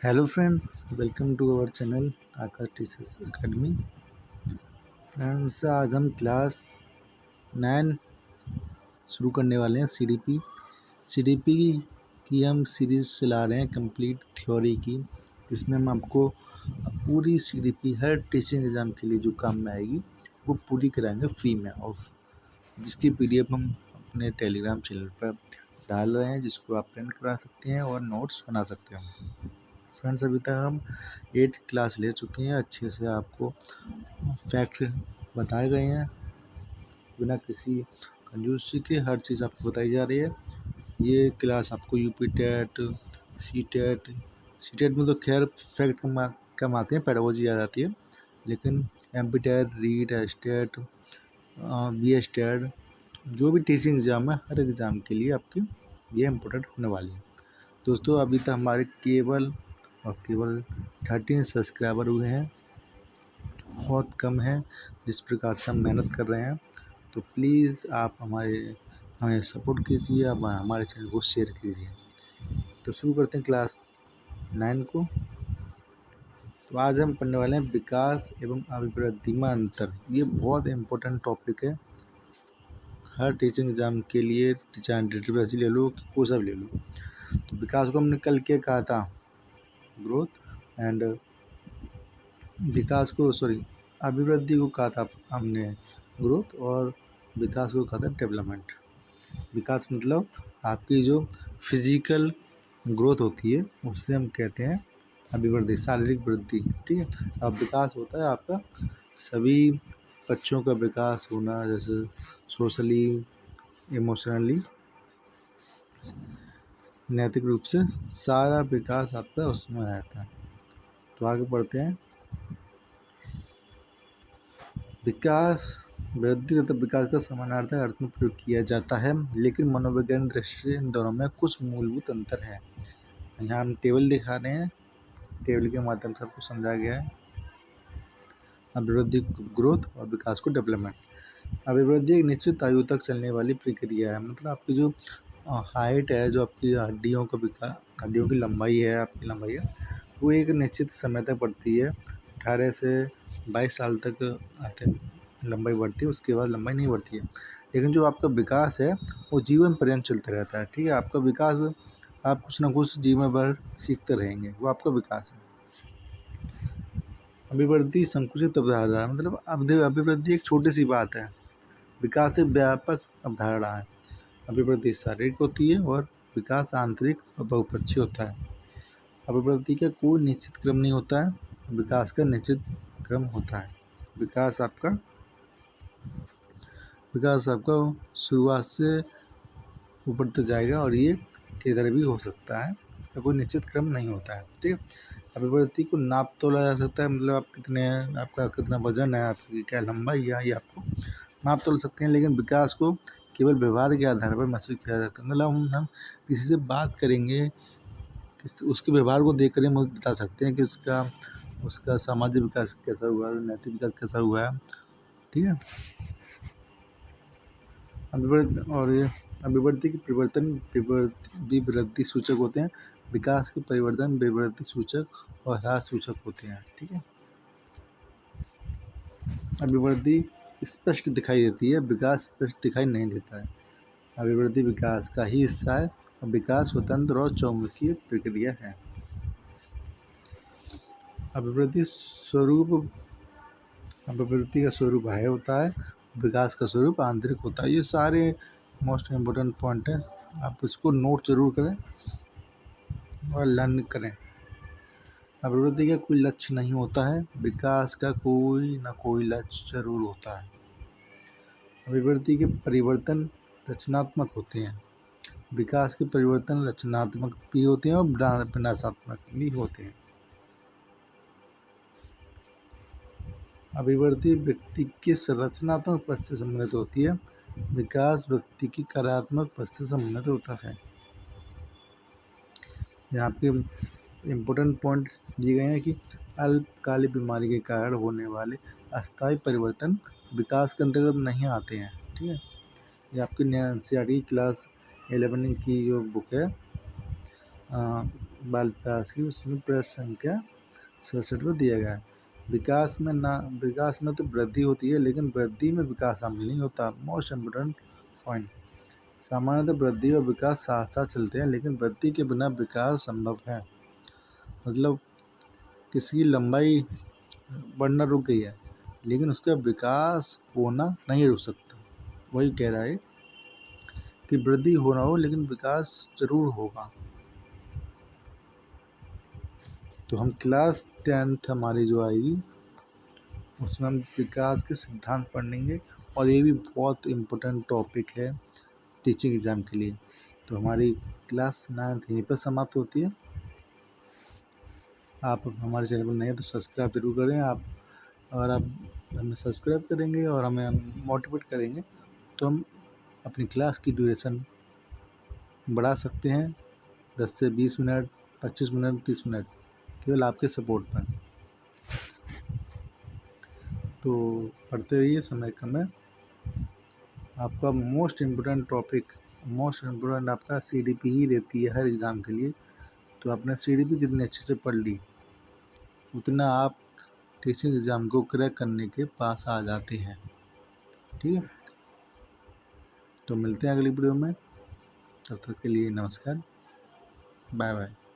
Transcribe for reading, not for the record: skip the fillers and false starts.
Hello friends, welcome to our channel Aakash teachers academy. Friends, आज हम class 9 शुरू करने वाले हैं। सीडीपी की हम सीरीज़ चला रहे हैं कंप्लीट थ्योरी की, जिसमें हम आपको पूरी सीडीपी हर टीचिंग एग्ज़ाम के लिए जो काम में आएगी वो पूरी कराएंगे फ्री में, और जिसकी पीडीएफ हम अपने टेलीग्राम चैनल पर डाल रहे हैं, जिसको आप प्रिंट करा सकते हैं और नोट्स बना सकते हैं। फ्रेंड्स, अभी तक हम 8 क्लास ले चुके हैं। अच्छे से आपको फैक्ट बताए गए हैं, बिना किसी कंजूसी के हर चीज़ आपको बताई जा रही है। ये क्लास आपको यूपी टेट, सी टेट में तो खैर फैक्ट कम आते हैं, पेडागोजी याद आती है, लेकिन एमपी टेट, रीट, एस्टेट, बी एस्टेट, जो भी टीचिंग एग्ज़ाम है हर एग्ज़ाम के लिए आपकी ये इम्पोर्टेंट होने वाली है। दोस्तों, अभी तक हमारे केवल 13 सब्सक्राइबर हुए हैं, बहुत कम है। जिस प्रकार से हम मेहनत कर रहे हैं, तो प्लीज़ आप हमें सपोर्ट कीजिए, आप हमारे चैनल को शेयर कीजिए। तो शुरू करते हैं क्लास 9 को। तो आज हम पढ़ने वाले हैं विकास एवं अभिवृद्धि में अंतर। ये बहुत इम्पोर्टेंट टॉपिक है हर टीचिंग एग्ज़ाम के लिए, चाहे डीटीपीएससी ले लो, कोई सा भी ले लो। तो विकास को हमने कल क्या कहा था, ग्रोथ, एंड अभिवृद्धि को कहा था हमने ग्रोथ, और विकास को कहा था डेवलपमेंट। विकास मतलब आपकी जो फिजिकल ग्रोथ होती है उससे हम कहते हैं अभिवृद्धि, शारीरिक वृद्धि। ठीक है। अब विकास होता है आपका सभी बच्चों का विकास होना, जैसे सोशली, इमोशनली, नैतिक रूप से सारा विकास आपका उसमें रहता है। तो आगे बढ़ते हैं। विकास, वृद्धि तथा विकास का समानार्थक अर्थ में प्रयोग किया जाता है, लेकिन मनोवैज्ञानिक दृष्टि से इन दोनों में कुछ मूलभूत अंतर है। यहाँ हम टेबल दिखा रहे हैं, टेबल के माध्यम से आपको समझाया गया है अभिवृद्धि को ग्रोथ और विकास को डेवलपमेंट। अभिवृद्धि एक निश्चित आयु तक चलने वाली प्रक्रिया है, मतलब आपकी जो हाइट है, जो आपकी हड्डियों का विकास, हड्डियों की लंबाई है, आपकी लंबाई है, वो एक निश्चित समय तक बढ़ती है। 18 से 22 साल तक आते लंबाई बढ़ती है, उसके बाद लंबाई नहीं बढ़ती है। लेकिन जो आपका विकास है वो जीवन पर्यंत चलता रहता है। ठीक है। आपका विकास, आप कुछ ना कुछ जीवन भर सीखते रहेंगे, वो आपका विकास है। अभिवृद्धि संकुचित अवधारणा, मतलब अभिवृद्धि एक छोटी सी बात है, विकास एक व्यापक अवधारणा है। अभिवृद्धि शारीरिक होती है और विकास आंतरिक और बहुपक्षीय होता है। अभिवृद्धि का कोई निश्चित क्रम नहीं होता है, विकास का निश्चित क्रम होता है। विकास आपका शुरुआत से ऊपर तक जाएगा, और ये किधर भी हो सकता है, इसका कोई निश्चित क्रम नहीं होता है। ठीक है। अभिवृद्धि को नाप तोला जा सकता है, मतलब आपका कितना वजन है, आपकी क्या लंबाई है, ये आपको नाप तोल सकते हैं। लेकिन विकास को केवल व्यवहार के आधार पर महसूस किया जा सकता है। मतलब हम किसी से बात करेंगे, उसके व्यवहार को देख कर हम बता सकते हैं कि उसका सामाजिक विकास कैसा हुआ है, नैतिक विकास कैसा हुआ है। ठीक है। ये अभिवृद्धि के परिवर्तन विवृद्धि सूचक होते हैं, विकास के परिवर्तन विवृद्धि सूचक और ह्रास सूचक होते हैं। ठीक है। अभिवृद्धि स्पष्ट दिखाई देती है, विकास स्पष्ट दिखाई नहीं देता है। अभिवृद्धि विकास का ही हिस्सा है, और विकास स्वतंत्र और चौमुखी प्रक्रिया है। अभिवृद्धि का स्वरूप है होता है, विकास का स्वरूप आंतरिक होता है। ये सारे मोस्ट इम्पोर्टेंट पॉइंट हैं, आप इसको नोट जरूर करें और लर्न करें। अभिवृद्धि का कोई लक्ष्य नहीं होता है, विकास का कोई ना कोई लक्ष्य जरूर होता है। अभिवृद्धि के परिवर्तन रचनात्मक होते हैं, विकास के परिवर्तन रचनात्मक भी होते हैं और विनाशात्मक भी होते हैं। अभिवृद्धि व्यक्ति की रचनात्मक पक्ष से संबंधित होती है, विकास व्यक्ति की कार्यात्मक पक्ष से संबंधित होता है। यहाँ पे इम्पोर्टेंट पॉइंट दिए गए हैं कि अल्पकालिक बीमारी के कारण होने वाले अस्थायी परिवर्तन विकास के अंतर्गत नहीं आते हैं। ठीक है। ये आपकी NCERT क्लास 11 की जो बुक है, बाल विकास की, उसमें प्रश्न संख्या 67 को दिया गया है। विकास में तो वृद्धि होती है, लेकिन वृद्धि में विकास शामिल नहीं होता। मोस्ट इम्पोर्टेंट पॉइंट, सामान्यतः वृद्धि और विकास साथ साथ चलते हैं, लेकिन वृद्धि के बिना विकास संभव है। मतलब किसी की लंबाई बढ़ना रुक गई है, लेकिन उसका विकास होना नहीं रुक सकता। वही कह रहा है कि वृद्धि हो ना हो, लेकिन विकास जरूर होगा। तो हम क्लास 10th हमारी जो आएगी, उसमें हम विकास के सिद्धांत पढ़ेंगे, और ये भी बहुत इम्पोर्टेंट टॉपिक है टीचिंग एग्ज़ाम के लिए। तो हमारी क्लास 9th यहीं पर समाप्त होती है। आप हमारे चैनल पर नए हैं तो सब्सक्राइब जरूर करें। अगर आप हमें सब्सक्राइब करेंगे और हमें मोटिवेट करेंगे, तो हम अपनी क्लास की ड्यूरेशन बढ़ा सकते हैं 10 से 20 मिनट, 25 मिनट, 30 मिनट, केवल आपके सपोर्ट पर। तो पढ़ते रहिए, समय कम है। आपका मोस्ट इम्पोर्टेंट आपका CDP ही रहती है हर एग्ज़ाम के लिए। तो आपने CDP जितने अच्छे से पढ़ ली, उतना आप टीचिंग एग्ज़ाम को क्रैक करने के पास आ जाते हैं। ठीक है, तो मिलते हैं अगली वीडियो में। तब तक के लिए नमस्कार, बाय बाय।